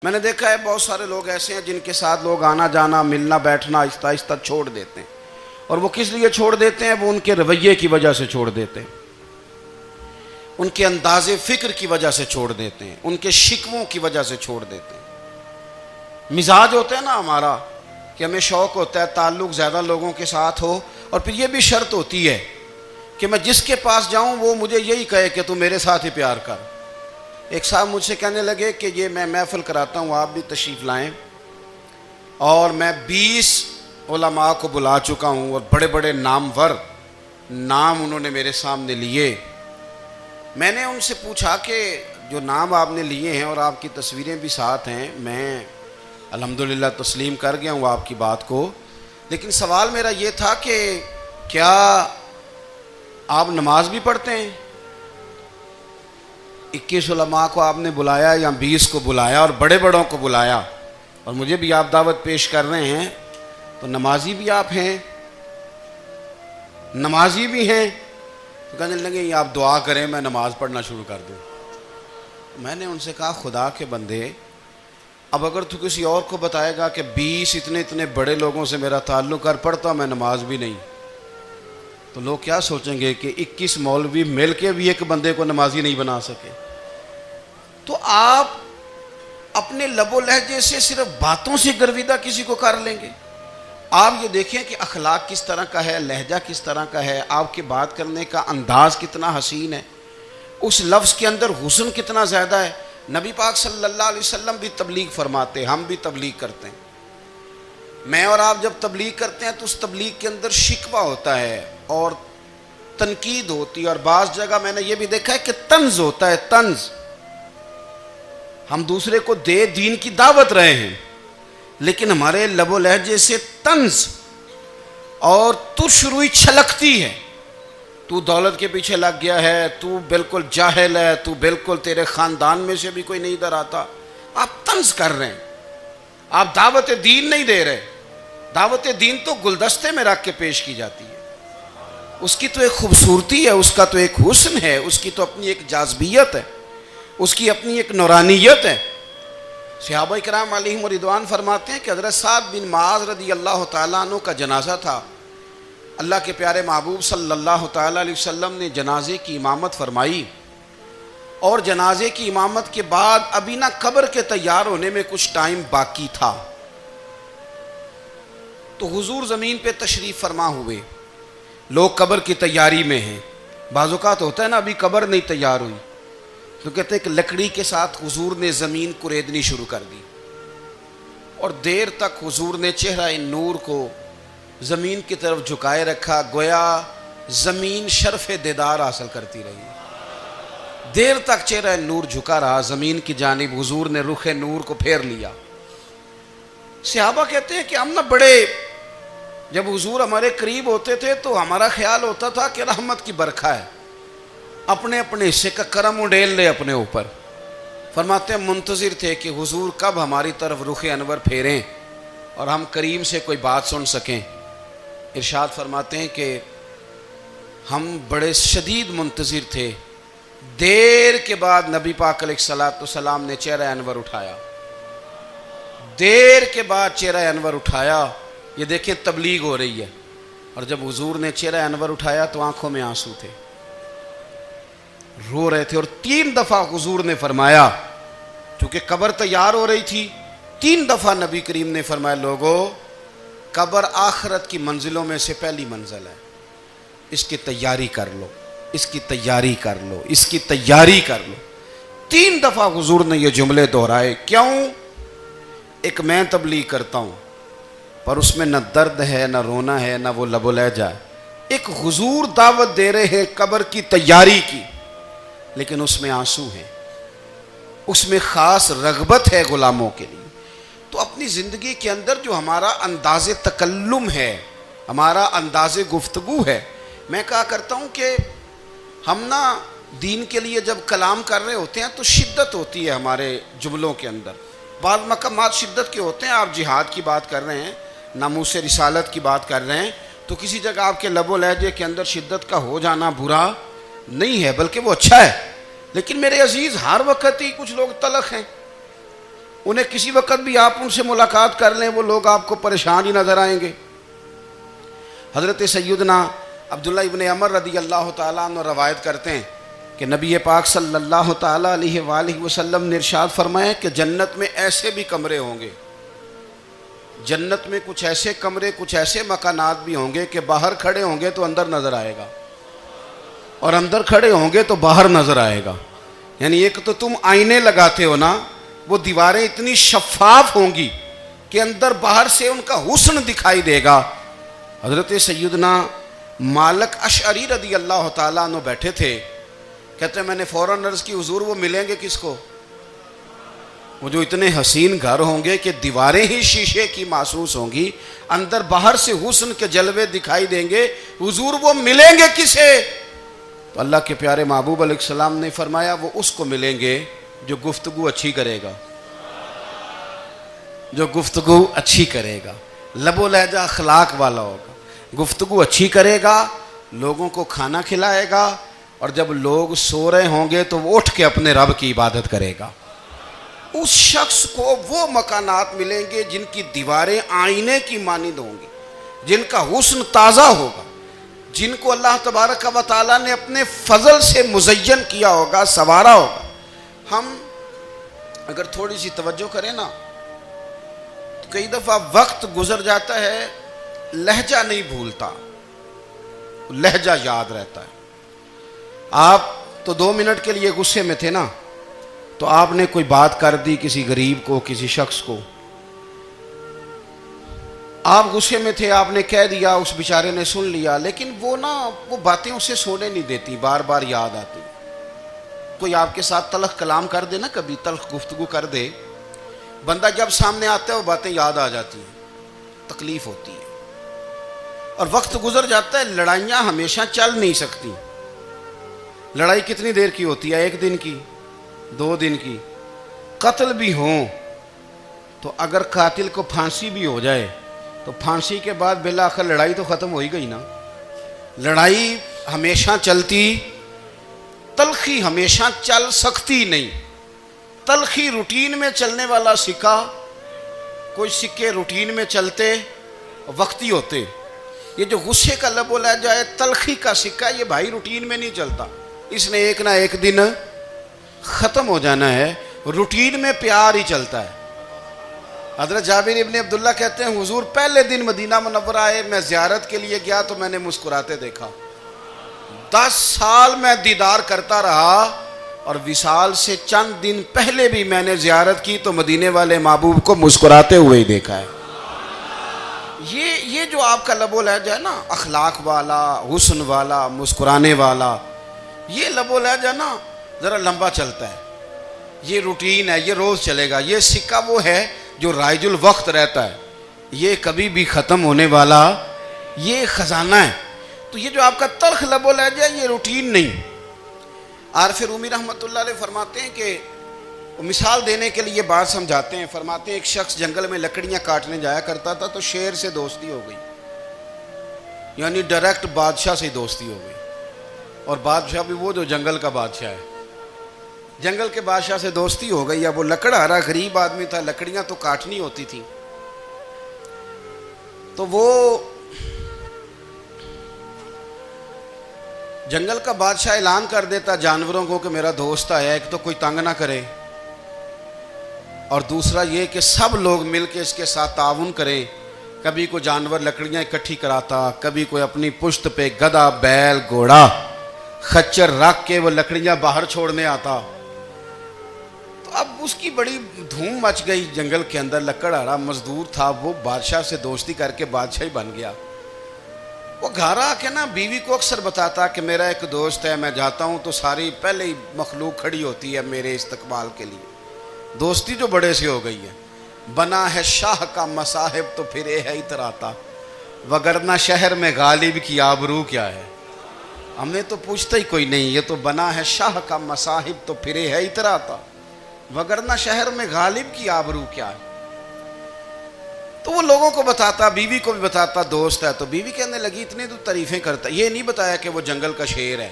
میں نے دیکھا ہے بہت سارے لوگ ایسے ہیں جن کے ساتھ لوگ آنا جانا ملنا بیٹھنا آہستہ آہستہ چھوڑ دیتے ہیں، اور وہ کس لیے چھوڑ دیتے ہیں؟ وہ ان کے رویے کی وجہ سے چھوڑ دیتے ہیں، ان کے انداز فکر کی وجہ سے چھوڑ دیتے ہیں، ان کے شکووں کی وجہ سے چھوڑ دیتے ہیں۔ مزاج ہوتا ہے نا ہمارا کہ ہمیں شوق ہوتا ہے تعلق زیادہ لوگوں کے ساتھ ہو، اور پھر یہ بھی شرط ہوتی ہے کہ میں جس کے پاس جاؤں وہ مجھے یہی کہے کہ تو میرے ساتھ ہی پیار کر۔ ایک صاحب مجھ سے کہنے لگے کہ یہ میں محفل کراتا ہوں، آپ بھی تشریف لائیں، اور میں 20 علماء کو بلا چکا ہوں اور بڑے بڑے نامور نام انہوں نے میرے سامنے لیے۔ میں نے ان سے پوچھا کہ جو نام آپ نے لیے ہیں اور آپ کی تصویریں بھی ساتھ ہیں، میں الحمدللہ تسلیم کر گیا ہوں آپ کی بات کو، لیکن سوال میرا یہ تھا کہ کیا آپ نماز بھی پڑھتے ہیں؟ 21 علماء کو آپ نے بلایا یا 20 کو بلایا اور بڑے بڑوں کو بلایا، اور مجھے بھی آپ دعوت پیش کر رہے ہیں، تو نمازی بھی آپ ہیں، نمازی بھی ہیں؟ تو کہنے لگے یہ آپ دعا کریں میں نماز پڑھنا شروع کر دوں۔ میں نے ان سے کہا خدا کے بندے، اب اگر تو کسی اور کو بتائے گا کہ 20 اتنے بڑے لوگوں سے میرا تعلق ہے، پڑھتا میں نماز بھی نہیں، تو لوگ کیا سوچیں گے کہ 21 مولوی مل کے بھی ایک بندے کو نمازی نہیں بنا سکے۔ تو آپ اپنے لب و لہجے سے صرف باتوں سے گرویدہ کسی کو کر لیں گے؟ آپ یہ دیکھیں کہ اخلاق کس طرح کا ہے، لہجہ کس طرح کا ہے، آپ کے بات کرنے کا انداز کتنا حسین ہے، اس لفظ کے اندر حسن کتنا زیادہ ہے۔ نبی پاک صلی اللہ علیہ وسلم بھی تبلیغ فرماتے ہیں، ہم بھی تبلیغ کرتے ہیں۔ میں اور آپ جب تبلیغ کرتے ہیں تو اس تبلیغ کے اندر شکوہ ہوتا ہے اور تنقید ہوتی ہے، اور بعض جگہ میں نے یہ بھی دیکھا ہے کہ طنز ہوتا ہے، طنز۔ ہم دوسرے کو دین کی دعوت رہے ہیں، لیکن ہمارے لب و لہجے سے طنز اور ترش روئی چھلکتی ہے۔ تو دولت کے پیچھے لگ گیا ہے، تو بالکل جاہل ہے، تو بالکل تیرے خاندان میں سے بھی کوئی نہیں ادھر آتا۔ آپ طنز کر رہے ہیں، آپ دعوت دین نہیں دے رہے۔ دعوت دین تو گلدستے میں رکھ کے پیش کی جاتی ہے، اس کی تو ایک خوبصورتی ہے، اس کا تو ایک حسن ہے، اس کی تو اپنی ایک جاذبیت ہے، اس کی اپنی ایک نورانیت ہے۔ صحابہ کرام علیہم رضوان فرماتے ہیں کہ حضرت سعد بن معاذ رضی اللہ تعالیٰ عنہ کا جنازہ تھا، اللہ کے پیارے محبوب صلی اللہ تعالیٰ علیہ وسلم نے جنازے کی امامت فرمائی، اور جنازے کی امامت کے بعد ابھی نہ قبر کے تیار ہونے میں کچھ ٹائم باقی تھا، تو حضور زمین پہ تشریف فرما ہوئے، لوگ قبر کی تیاری میں ہیں۔ بعض اوقات ہوتا ہے نا ابھی قبر نہیں تیار ہوئی، تو کہتے ہیں کہ لکڑی کے ساتھ حضور نے زمین کریدنی شروع کر دی، اور دیر تک حضور نے چہرہ نور کو زمین کی طرف جھکائے رکھا، گویا زمین شرف دیدار حاصل کرتی رہی۔ دیر تک چہرہ نور جھکا رہا زمین کی جانب، حضور نے رخ نور کو پھیر لیا۔ صحابہ کہتے ہیں کہ ہم نہ بڑے، جب حضور ہمارے قریب ہوتے تھے تو ہمارا خیال ہوتا تھا کہ رحمت کی برکھا ہے، اپنے اپنے حصے کا کرم اڈیل لے اپنے اوپر۔ فرماتے ہیں منتظر تھے کہ حضور کب ہماری طرف رخ انور پھیریں اور ہم کریم سے کوئی بات سن سکیں۔ ارشاد فرماتے ہیں کہ ہم بڑے شدید منتظر تھے، دیر کے بعد نبی پاک علیہ الصلوۃ والسلام نے چہرہ انور اٹھایا، دیر کے بعد چہرہ انور اٹھایا۔ یہ دیکھیں تبلیغ ہو رہی ہے، اور جب حضور نے چہرہ انور اٹھایا تو آنکھوں میں آنسو تھے، رو رہے تھے، اور 3 دفعہ حضور نے فرمایا، چونکہ قبر تیار ہو رہی تھی، 3 دفعہ نبی کریم نے فرمایا لوگو قبر آخرت کی منزلوں میں سے پہلی منزل ہے، اس کی تیاری کر لو، اس کی تیاری کر لو، اس کی تیاری کر لو۔ 3 دفعہ حضور نے یہ جملے دہرائے۔ کیوں؟ ایک میں تبلیغ کرتا ہوں پر اس میں نہ درد ہے، نہ رونا ہے، نہ وہ لب و لہجہ ہے۔ ایک حضور دعوت دے رہے ہیں قبر کی تیاری کی، لیکن اس میں آنسو ہیں، اس میں خاص رغبت ہے غلاموں کے لیے۔ تو اپنی زندگی کے اندر جو ہمارا انداز تکلم ہے، ہمارا انداز گفتگو ہے، میں کہا کرتا ہوں کہ ہم نا دین کے لیے جب کلام کر رہے ہوتے ہیں تو شدت ہوتی ہے ہمارے جملوں کے اندر، بعض مقامات شدت کے ہوتے ہیں۔ آپ جہاد کی بات کر رہے ہیں، ناموس رسالت کی بات کر رہے ہیں، تو کسی جگہ آپ کے لب و لہجے کے اندر شدت کا ہو جانا برا نہیں ہے، بلکہ وہ اچھا ہے۔ لیکن میرے عزیز ہر وقت ہی کچھ لوگ تلخ ہیں، انہیں کسی وقت بھی آپ ان سے ملاقات کر لیں وہ لوگ آپ کو پریشان ہی نظر آئیں گے۔ حضرت سیدنا عبداللہ ابن عمر رضی اللہ تعالیٰ عنہ روایت کرتے ہیں کہ نبی پاک صلی اللہ تعالیٰ علیہ وآلہ وسلم نے ارشاد فرمایا کہ جنت میں ایسے بھی کمرے ہوں گے، جنت میں کچھ ایسے کمرے، کچھ ایسے مکانات بھی ہوں گے کہ باہر کھڑے ہوں گے تو اندر نظر آئے گا، اور اندر کھڑے ہوں گے تو باہر نظر آئے گا۔ یعنی ایک تو تم آئینے لگاتے ہو نا، وہ دیواریں اتنی شفاف ہوں گی کہ اندر باہر سے ان کا حسن دکھائی دے گا۔ حضرت سیدنا مالک اشعری رضی اللہ تعالیٰ عنہ بیٹھے تھے، کہتے ہیں میں نے فوراً عرض کی حضور وہ ملیں گے کس کو؟ وہ جو اتنے حسین گھر ہوں گے کہ دیواریں ہی شیشے کی محسوس ہوں گی، اندر باہر سے حسن کے جلوے دکھائی دیں گے، حضور وہ ملیں گے کسے؟ تو اللہ کے پیارے محبوب علیہ السلام نے فرمایا وہ اس کو ملیں گے جو گفتگو اچھی کرے گا، جو گفتگو اچھی کرے گا، لب و لہجہ اخلاق والا ہوگا، گفتگو اچھی کرے گا، لوگوں کو کھانا کھلائے گا، اور جب لوگ سو رہے ہوں گے تو وہ اٹھ کے اپنے رب کی عبادت کرے گا۔ اس شخص کو وہ مکانات ملیں گے جن کی دیواریں آئینے کی مانند ہوں گی، جن کا حسن تازہ ہوگا، جن کو اللہ تبارک و تعالیٰ نے اپنے فضل سے مزین کیا ہوگا، سنوارا ہوگا۔ ہم اگر تھوڑی سی توجہ کریں نا تو کئی دفعہ وقت گزر جاتا ہے، لہجہ نہیں بھولتا، لہجہ یاد رہتا ہے۔ آپ تو 2 منٹ کے لیے غصے میں تھے نا، تو آپ نے کوئی بات کر دی کسی غریب کو، کسی شخص کو، آپ غصے میں تھے، آپ نے کہہ دیا، اس بیچارے نے سن لیا، لیکن وہ باتیں اسے سونے نہیں دیتی، بار بار یاد آتی۔ کوئی آپ کے ساتھ تلخ کلام کر دے نا، کبھی تلخ گفتگو کر دے، بندہ جب سامنے آتا ہے وہ باتیں یاد آ جاتی ہیں، تکلیف ہوتی ہے، اور وقت گزر جاتا ہے۔ لڑائیاں ہمیشہ چل نہیں سکتی۔ لڑائی کتنی دیر کی ہوتی ہے؟ 1 دن کی، 2 دن کی۔ قتل بھی ہوں تو اگر قاتل کو پھانسی بھی ہو جائے تو پھانسی کے بعد بالآخر لڑائی تو ختم ہو ہی گئی نا۔ لڑائی ہمیشہ چلتی، تلخی ہمیشہ چل سکتی نہیں۔ تلخی روٹین میں چلنے والا سکہ، کوئی سکے روٹین میں چلتے وقتی ہوتے، یہ جو غصے کا لب و لہجہ ہے، تلخی کا سکہ، یہ بھائی روٹین میں نہیں چلتا، اس نے ایک نہ ایک دن ختم ہو جانا ہے۔ روٹین میں پیار ہی چلتا ہے۔ حضرت جابر ابن عبداللہ کہتے ہیں حضور پہلے دن مدینہ منورہ آئے، میں زیارت کے لیے گیا تو میں نے مسکراتے دیکھا۔ 10 سال میں دیدار کرتا رہا، اور وصال سے چند دن پہلے بھی میں نے زیارت کی تو مدینے والے محبوب کو مسکراتے ہوئے ہی دیکھا ہے۔ یہ جو آپ کا لب و لہجہ ہے نا، اخلاق والا، حسن والا، مسکرانے والا، یہ لب و لہجہ نا ذرا لمبا چلتا ہے، یہ روٹین ہے، یہ روز چلے گا۔ یہ سکہ وہ ہے جو رائج الوقت رہتا ہے، یہ کبھی بھی ختم ہونے والا یہ خزانہ ہے۔ تو یہ جو آپ کا تلخ لب و لہجہ ہے، یہ روٹین نہیں۔ عارف رومی رحمۃ اللہ علیہ فرماتے ہیں کہ مثال دینے کے لیے بات سمجھاتے ہیں، فرماتے ہیں ایک شخص جنگل میں لکڑیاں کاٹنے جایا کرتا تھا تو شیر سے دوستی ہو گئی، یعنی ڈائریکٹ بادشاہ سے دوستی ہو گئی، اور بادشاہ بھی وہ جو جنگل کا بادشاہ ہے، جنگل کے بادشاہ سے دوستی ہو گئی۔ اب وہ لکڑہارا غریب آدمی تھا، لکڑیاں تو کاٹنی ہوتی تھی، تو وہ جنگل کا بادشاہ اعلان کر دیتا جانوروں کو کہ میرا دوست آیا، ایک تو کوئی تنگ نہ کرے، اور دوسرا یہ کہ سب لوگ مل کے اس کے ساتھ تعاون کریں۔ کبھی کوئی جانور لکڑیاں اکٹھی کراتا، کبھی کوئی اپنی پشت پہ گدھا، بیل، گھوڑا، خچر رکھ کے وہ لکڑیاں باہر چھوڑنے آتا۔ تو اب اس کی بڑی دھوم مچ گئی جنگل کے اندر، لکڑہارا مزدور تھا، وہ بادشاہ سے دوستی کر کے بادشاہ ہی بن گیا۔ وہ گھر آ کے نا بیوی کو اکثر بتاتا کہ میرا ایک دوست ہے، میں جاتا ہوں تو ساری پہلے ہی مخلوق کھڑی ہوتی ہے میرے استقبال کے لیے۔ دوستی جو بڑے سے ہو گئی ہے، بنا ہے شاہ کا مصاحب تو پھر یہ ہے اتراتا، وگرنہ شہر میں غالب کی آبرو کیا ہے۔ ہم نے تو پوچھتا ہی کوئی نہیں، یہ تو بنا ہے شاہ کا مصاحب تو پھر یہ ہے اتراتا، وگرنہ شہر میں غالب کی آبرو کیا ہے۔ تو وہ لوگوں کو بتاتا، بیوی کو بھی بتاتا دوست ہے، تو بیوی کہنے لگی اتنی تو تعریفیں کرتا، یہ نہیں بتایا کہ وہ جنگل کا شیر ہے،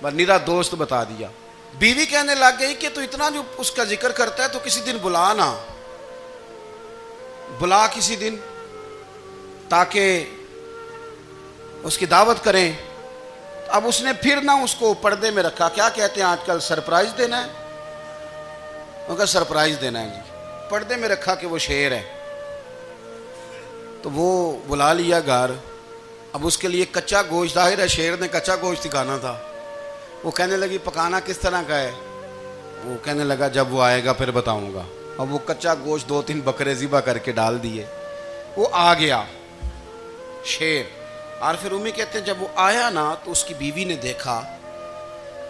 بس نیرا دوست بتا دیا۔ بیوی کہنے لگ گئی کہ تو اتنا جو اس کا ذکر کرتا ہے تو کسی دن بلا نا، بلا کسی دن تاکہ اس کی دعوت کریں. اب اس نے پھر نہ اس کو پردے میں رکھا. کیا کہتے ہیں آج کل؟ سرپرائز دینا ہے. مگر سرپرائز دینا ہے جی. پردے میں رکھا کہ وہ شیر ہے. تو وہ بلا لیا گھر. اب اس کے لیے کچا گوشت، ظاہر ہے شیر نے کچا گوشت سکھانا تھا. وہ کہنے لگی پکانا کس طرح کا ہے؟ وہ کہنے لگا جب وہ آئے گا پھر بتاؤں گا. اب وہ کچا گوشت 2-3 بکرے ذبح کر کے ڈال دیے. وہ آ گیا شیر. اور پھر امی کہتے ہیں جب وہ آیا نا تو اس کی بیوی نے دیکھا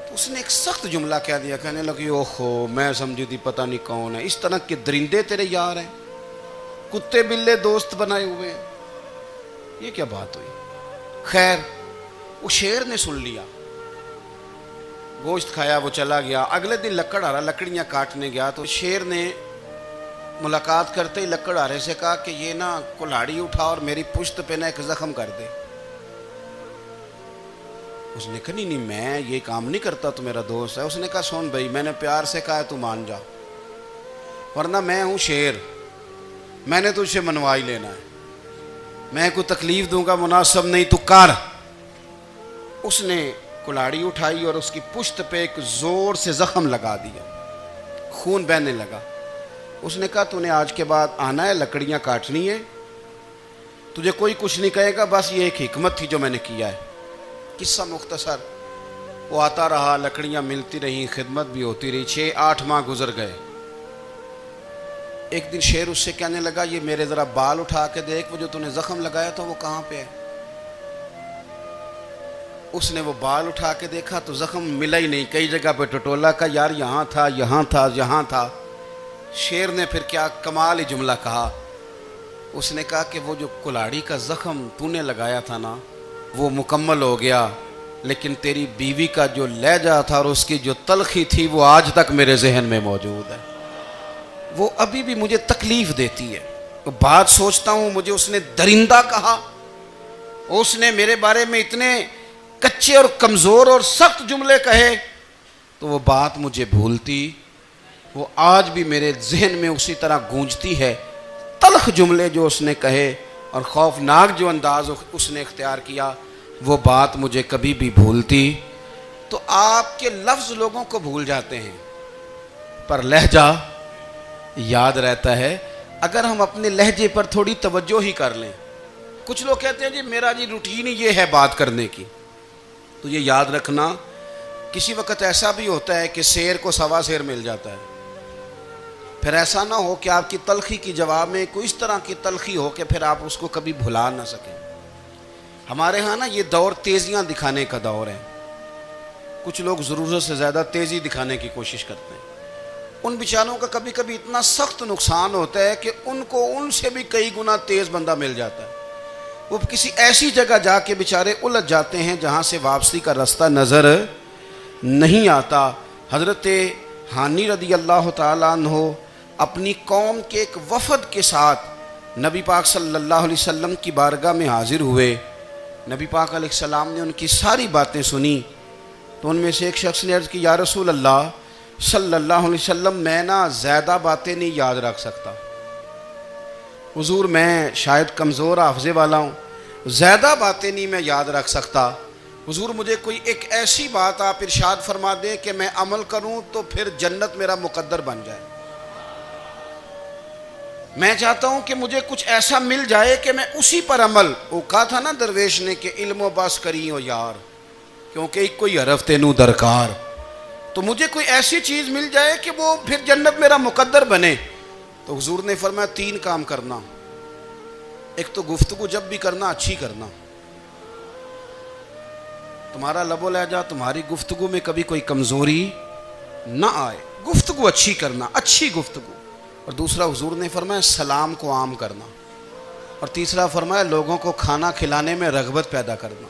تو اس نے ایک سخت جملہ کہہ دیا. کہنے لگی اوہو میں سمجھی تھی پتہ نہیں کون ہے. اس طرح کے درندے تیرے یار ہیں، کتے بلے دوست بنائے ہوئے ہیں. یہ کیا بات ہوئی؟ خیر وہ شیر نے سن لیا، گوشت کھایا، وہ چلا گیا. اگلے دن لکڑ آ رہا، لکڑیاں کاٹنے گیا تو شیر نے ملاقات کرتے ہی لکڑ آرے سے کہا کہ یہ نا کلاڑی اٹھا اور میری پشت پہ نا ایک زخم کر دے. اس نے کہا نہیں میں یہ کام نہیں کرتا، تو میرا دوست ہے. اس نے کہا سن بھائی میں نے پیار سے کہا ہے تو مان جا، ورنہ میں ہوں شیر، میں نے تجھ سے منوا ہی لینا ہے. میں کوئی تکلیف دوں گا مناسب نہیں، تو کر. اس نے کلاڑی اٹھائی اور اس کی پشت پہ ایک زور سے زخم لگا دیا، خون بہنے لگا. اس نے کہا تو نے آج کے بعد آنا ہے، لکڑیاں کاٹنی ہے، تجھے کوئی کچھ نہیں کہے گا، بس یہ ایک حکمت تھی جو میں نے کیا ہے. قصہ مختصر. وہ آتا رہا، لکڑیاں ملتی رہیں، خدمت بھی ہوتی رہی. 6-8 ماہ گزر گئے. ایک دن شیر اس سے کہنے لگا یہ میرے ذرا بال اٹھا کے دیکھ، وہ جو تو نے زخم لگایا تھا وہ کہاں پہ ہے؟ اس نے وہ بال اٹھا کے دیکھا تو زخم ملا ہی نہیں. کئی جگہ پہ ٹٹولا کا یار یہاں تھا یہاں تھا یہاں تھا. شیر نے پھر کیا کمال ہی جملہ کہا. اس نے کہا کہ وہ جو کلاڑی کا زخم تو نے لگایا تھا نا وہ مکمل ہو گیا، لیکن تیری بیوی کا جو لہجہ تھا اور اس کی جو تلخی تھی وہ آج تک میرے ذہن میں موجود ہے. وہ ابھی بھی مجھے تکلیف دیتی ہے. بات سوچتا ہوں مجھے اس نے درندہ کہا، اس نے میرے بارے میں اتنے کچے اور کمزور اور سخت جملے کہے، تو وہ بات مجھے بھولتی، وہ آج بھی میرے ذہن میں اسی طرح گونجتی ہے. تلخ جملے جو اس نے کہے اور خوفناک جو انداز اس نے اختیار کیا، وہ بات مجھے کبھی بھی بھولتی. تو آپ کے لفظ لوگوں کو بھول جاتے ہیں پر لہجہ یاد رہتا ہے اگر ہم اپنے لہجے پر تھوڑی توجہ ہی کر لیں. کچھ لوگ کہتے ہیں جی میرا جی روٹین ہی یہ ہے بات کرنے کی. تو یہ یاد رکھنا کسی وقت ایسا بھی ہوتا ہے کہ شیر کو سوا شیر مل جاتا ہے. پھر ایسا نہ ہو کہ آپ کی تلخی کی جواب میں کوئی اس طرح کی تلخی ہو کہ پھر آپ اس کو کبھی بھلا نہ سکیں. ہمارے ہاں نا یہ دور تیزیاں دکھانے کا دور ہے. کچھ لوگ ضرورت سے زیادہ تیزی دکھانے کی کوشش کرتے ہیں. ان بیچاروں کا کبھی کبھی اتنا سخت نقصان ہوتا ہے کہ ان کو ان سے بھی کئی گنا تیز بندہ مل جاتا ہے. وہ کسی ایسی جگہ جا کے بیچارے الجھ جاتے ہیں جہاں سے واپسی کا راستہ نظر نہیں آتا. حضرت ہانی رضی اللہ تعالیٰ عنہ اپنی قوم کے ایک وفد کے ساتھ نبی پاک صلی اللہ علیہ وسلم کی بارگاہ میں حاضر ہوئے. نبی پاک علیہ السلام نے ان کی ساری باتیں سنی. تو ان میں سے ایک شخص نے عرض کی یا رسول اللہ صلی اللہ علیہ وسلم میں نا زیادہ باتیں نہیں یاد رکھ سکتا. حضور میں شاید کمزور حافظے والا ہوں، زیادہ باتیں نہیں میں یاد رکھ سکتا. حضور مجھے کوئی ایک ایسی بات آپ ارشاد فرما دیں کہ میں عمل کروں تو پھر جنت میرا مقدر بن جائے. میں چاہتا ہوں کہ مجھے کچھ ایسا مل جائے کہ میں اسی پر عمل. وہ کہا تھا نا درویش نے کہ علم و بس کری ہو یار کیونکہ ایک کوئی حرف تینوں درکار. تو مجھے کوئی ایسی چیز مل جائے کہ وہ پھر جنت میرا مقدر بنے. تو حضور نے فرمایا 3 کام کرنا. ایک تو گفتگو جب بھی کرنا اچھی کرنا. تمہارا لب و لہجہ تمہاری گفتگو میں کبھی کوئی کمزوری نہ آئے. گفتگو اچھی کرنا، اچھی گفتگو. اور دوسرا حضور نے فرمایا سلام کو عام کرنا. اور تیسرا فرمایا لوگوں کو کھانا کھلانے میں رغبت پیدا کرنا.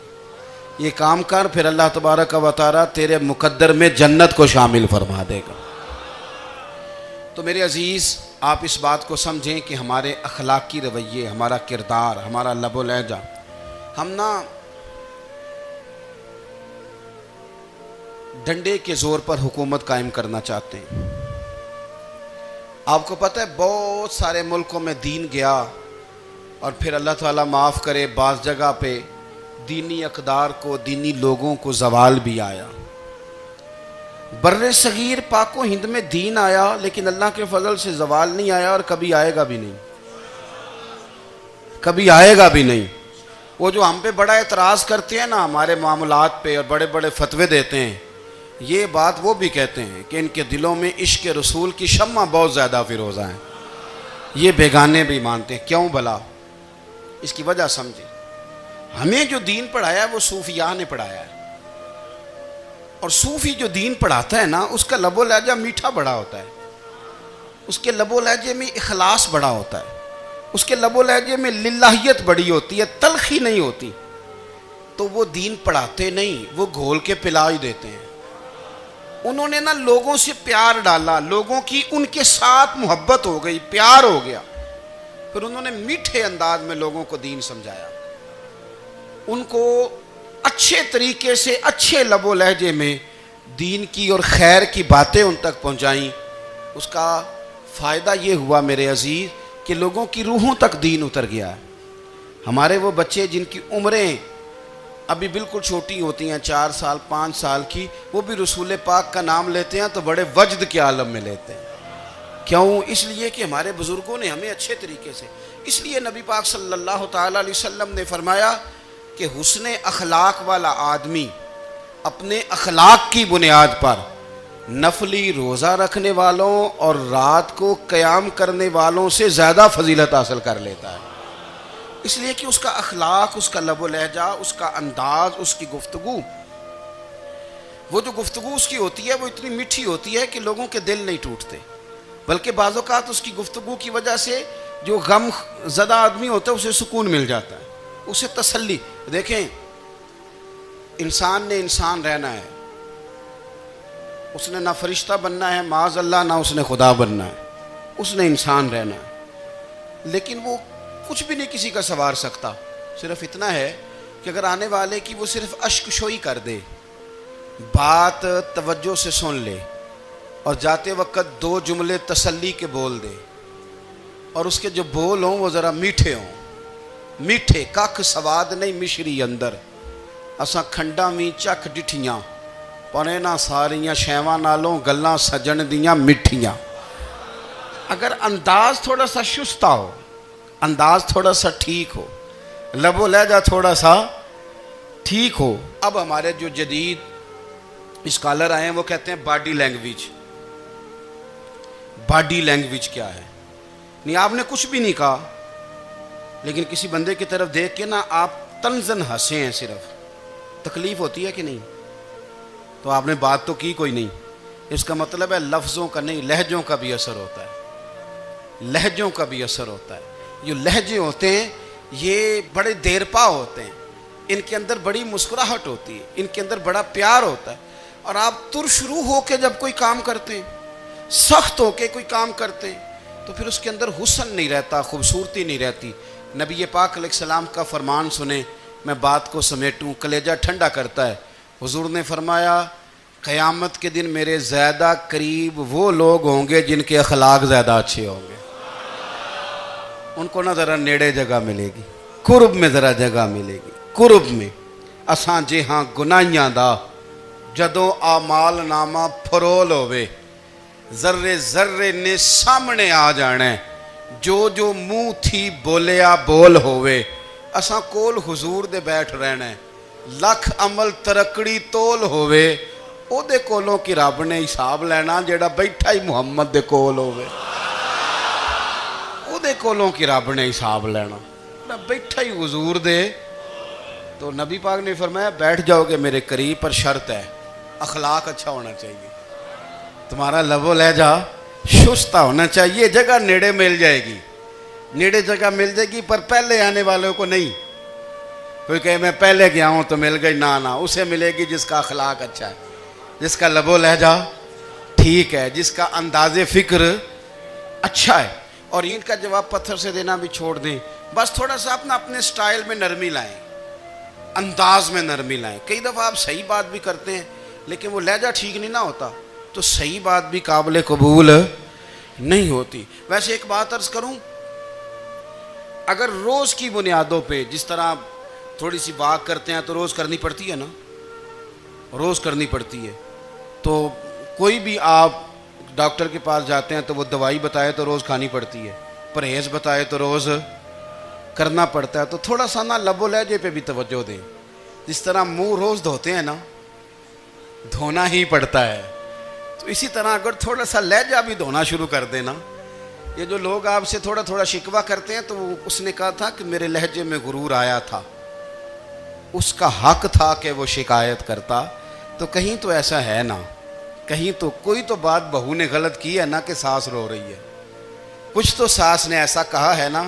یہ کام کر پھر اللہ تبارک و تعالی تیرے مقدر میں جنت کو شامل فرما دے گا. تو میرے عزیز آپ اس بات کو سمجھیں کہ ہمارے اخلاقی رویے، ہمارا کردار، ہمارا لب و لہجہ، ہم نہ ڈنڈے کے زور پر حکومت قائم کرنا چاہتے ہیں. آپ کو پتہ ہے بہت سارے ملکوں میں دین گیا اور پھر اللہ تعالیٰ معاف کرے بعض جگہ پہ دینی اقدار کو، دینی لوگوں کو زوال بھی آیا۔ بر صغیر پاک و ہند میں دین آیا لیکن اللہ کے فضل سے زوال نہیں آیا اور کبھی آئے گا بھی نہیں، کبھی آئے گا بھی نہیں۔ وہ جو ہم پہ بڑا اعتراض کرتے ہیں نا ہمارے معاملات پہ اور بڑے بڑے فتوے دیتے ہیں، یہ بات وہ بھی کہتے ہیں کہ ان کے دلوں میں عشق رسول کی شمع بہت زیادہ فیروزہ ہیں، یہ بیگانے بھی مانتے ہیں۔ کیوں بھلا؟ اس کی وجہ سمجھیں، ہمیں جو دین پڑھایا ہے وہ صوفیاء نے پڑھایا ہے، اور صوفی جو دین پڑھاتا ہے نا اس کا لب و لہجہ میٹھا بڑا ہوتا ہے، اس کے لب و لہجے میں اخلاص بڑا ہوتا ہے، اس کے لب و لہجے میں للہیت بڑی ہوتی ہے، تلخی نہیں ہوتی۔ تو وہ دین پڑھاتے نہیں، وہ گھول کے پلا ہی دیتے ہیں۔ انہوں نے نا لوگوں سے پیار ڈالا، لوگوں کی ان کے ساتھ محبت ہو گئی، پیار ہو گیا، پھر انہوں نے میٹھے انداز میں لوگوں کو دین سمجھایا، ان کو اچھے طریقے سے اچھے لب و لہجے میں دین کی اور خیر کی باتیں ان تک پہنچائیں۔ اس کا فائدہ یہ ہوا میرے عزیز کہ لوگوں کی روحوں تک دین اتر گیا ہے۔ ہمارے وہ بچے جن کی عمریں ابھی بالکل چھوٹی ہوتی ہیں، 4 سال 5 سال کی، وہ بھی رسول پاک کا نام لیتے ہیں تو بڑے وجد کے عالم میں لیتے ہیں۔ کیوں؟ اس لیے کہ ہمارے بزرگوں نے ہمیں اچھے طریقے سے، اس لیے نبی پاک صلی اللہ تعالیٰ علیہ وسلم نے فرمایا کہ حسن اخلاق والا آدمی اپنے اخلاق کی بنیاد پر نفلی روزہ رکھنے والوں اور رات کو قیام کرنے والوں سے زیادہ فضیلت حاصل کر لیتا ہے، اس لیے کہ اس کا اخلاق، اس کا لب و لہجہ، اس کا انداز، اس کی گفتگو، وہ جو گفتگو اس کی ہوتی ہے وہ اتنی میٹھی ہوتی ہے کہ لوگوں کے دل نہیں ٹوٹتے، بلکہ بعض اوقات اس کی گفتگو کی وجہ سے جو غم زدہ آدمی ہوتا ہے اسے سکون مل جاتا ہے، اسے تسلی۔ دیکھیں، انسان نے انسان رہنا ہے، اس نے نہ فرشتہ بننا ہے معاذ اللہ، نہ اس نے خدا بننا ہے، اس نے انسان رہنا ہے، لیکن وہ کچھ بھی نہیں کسی کا سنوار سکتا، صرف اتنا ہے کہ اگر آنے والے کی وہ صرف اشک شوئی کر دے، بات توجہ سے سن لے اور جاتے وقت 2 جملے تسلی کے بول دے، اور اس کے جو بول ہوں وہ ذرا میٹھے ہوں، میٹھے ککھ سواد نہیں مشری اندر، اساں کھنڈا وی چکھ ڈٹھیاں پنے نہ ساریاں شیواں نالوں گلاں سجن دیاں مٹھیاں۔ اگر انداز تھوڑا سا شستہ ہو، انداز تھوڑا سا ٹھیک ہو، لب و لہجہ تھوڑا سا ٹھیک ہو۔ اب ہمارے جو جدید اسکالر آئے ہیں وہ کہتے ہیں باڈی لینگویج۔ باڈی لینگویج کیا ہے؟ نہیں، آپ نے کچھ بھی نہیں کہا لیکن کسی بندے کی طرف دیکھ کے نا آپ طنزاً ہنسے ہیں، صرف تکلیف ہوتی ہے کہ نہیں؟ تو آپ نے بات تو کی کوئی نہیں، اس کا مطلب ہے لفظوں کا نہیں، لہجوں کا بھی اثر ہوتا ہے، لہجوں کا بھی اثر ہوتا ہے۔ جو لہجے ہوتے ہیں یہ بڑے دیرپا ہوتے ہیں، ان کے اندر بڑی مسکراہٹ ہوتی ہے، ان کے اندر بڑا پیار ہوتا ہے، اور آپ ترشروح ہو کے جب کوئی کام کرتے ہیں، سخت ہو کے کوئی کام کرتے ہیں، تو پھر اس کے اندر حسن نہیں رہتا، خوبصورتی نہیں رہتی۔ نبی پاک علیہ السلام کا فرمان سنیں، میں بات کو سمیٹوں، کلیجہ ٹھنڈا کرتا ہے۔ حضور نے فرمایا قیامت کے دن میرے زیادہ قریب وہ لوگ ہوں گے جن کے اخلاق زیادہ اچھے ہوں گے، ان کو نہ ذرا نیڑے جگہ ملے گی، قرب میں ذرا جگہ ملے گی، قرب میں۔ اساں جے ہاں گناہیاں دا جدوں آمال نامہ پھرول ہوئے، ذرے ذرے نے سامنے آ جانا ہے، جو جو منہ تھی بولیا بول ہوئے، اساں کول حضور دے بیٹھ رہنا ہے، لکھ عمل ترکڑی تول ہوئے، او دے کولوں کی رب نے حساب لینا جیڑا بیٹھا ہی محمد دے کول ہوئے، او دے کولوں کی رب نے حساب لینا جیڑا بیٹھا ہی حضور دے۔ تو نبی پاک نے فرمایا بیٹھ جاؤ گے میرے قریب، پر شرط ہے اخلاق اچھا ہونا چاہیے، تمہارا لب و لہجہ شستہ ہونا چاہیے، جگہ نیڑے مل جائے گی، نیڑے جگہ مل جائے گی، پر پہلے آنے والوں کو نہیں۔ کوئی کہے میں پہلے گیا ہوں تو مل گئی، نہ اسے ملے گی جس کا اخلاق اچھا ہے، جس کا لب و لہجہ ٹھیک ہے، جس کا انداز فکر اچھا ہے۔ اور ان کا جواب پتھر سے دینا بھی چھوڑ دیں، بس تھوڑا سا اپنے سٹائل میں نرمی لائیں، انداز میں نرمی لائیں۔ کئی دفعہ آپ صحیح بات بھی کرتے ہیں لیکن وہ لہجہ ٹھیک نہیں نہ ہوتا، تو صحیح بات بھی قابل قبول نہیں ہوتی. ویسے ایک بات عرض کروں, اگر روز کی بنیادوں پہ جس طرح تھوڑی سی واک کرتے ہیں تو روز کرنی پڑتی ہے نا, روز کرنی پڑتی ہے. تو کوئی بھی آپ ڈاکٹر کے پاس جاتے ہیں تو وہ دوائی بتائے تو روز کھانی پڑتی ہے, پرہیز بتائے تو روز کرنا پڑتا ہے. تو تھوڑا سا نا لب و لہجے پہ بھی توجہ دیں. جس طرح منہ روز دھوتے ہیں نا, دھونا ہی پڑتا ہے, تو اسی طرح اگر تھوڑا سا لہجہ بھی دھونا شروع کر دینا. یہ جو لوگ آپ سے تھوڑا تھوڑا شکوہ کرتے ہیں, تو اس نے کہا تھا کہ میرے لہجے میں غرور آیا تھا, اس کا حق تھا کہ وہ شکایت کرتا. تو کہیں تو ایسا ہے نا, کہیں تو کوئی تو بات بہو نے غلط کی ہے نا کہ ساس رو رہی ہے. کچھ تو ساس نے ایسا کہا ہے نا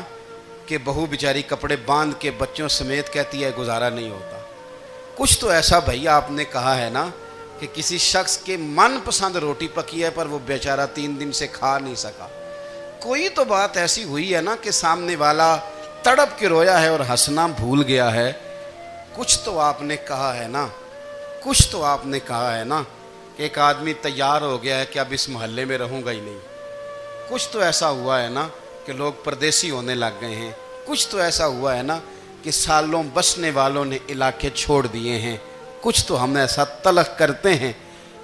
کہ بہو بیچاری کپڑے باندھ کے بچوں سمیت کہتی ہے گزارا نہیں ہوتا. کچھ تو ایسا بھائی آپ نے کہا ہے نا کہ کسی شخص کے من پسند روٹی پکی ہے پر وہ بیچارہ 3 دن سے کھا نہیں سکا. کوئی تو بات ایسی ہوئی ہے نا کہ سامنے والا تڑپ کے رویا ہے اور ہنسنا بھول گیا ہے. کچھ تو آپ نے کہا ہے نا, کچھ تو آپ نے کہا ہے نا کہ ایک آدمی تیار ہو گیا ہے کہ اب اس محلے میں رہوں گا ہی نہیں. کچھ تو ایسا ہوا ہے نا کہ لوگ پردیسی ہونے لگ گئے ہیں. کچھ تو ایسا ہوا ہے نا کہ سالوں بسنے والوں نے علاقے چھوڑ دیے ہیں. کچھ تو ہم ایسا تلخ کرتے ہیں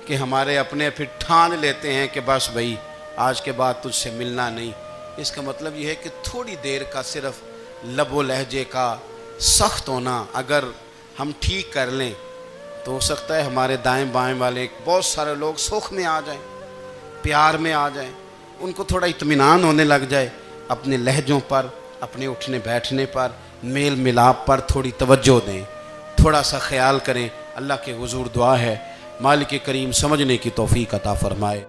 کہ ہمارے اپنے پھر ٹھان لیتے ہیں کہ بس بھائی آج کے بعد تجھ سے ملنا نہیں. اس کا مطلب یہ ہے کہ تھوڑی دیر کا صرف لب و لہجے کا سخت ہونا اگر ہم ٹھیک کر لیں تو ہو سکتا ہے ہمارے دائیں بائیں والے بہت سارے لوگ سکھ میں آ جائیں, پیار میں آ جائیں, ان کو تھوڑا اطمینان ہونے لگ جائے. اپنے لہجوں پر, اپنے اٹھنے بیٹھنے پر, میل ملاپ پر تھوڑی توجہ دیں, تھوڑا سا خیال کریں. اللہ کے حضور دعا ہے مالک کریم سمجھنے کی توفیق عطا فرمائے.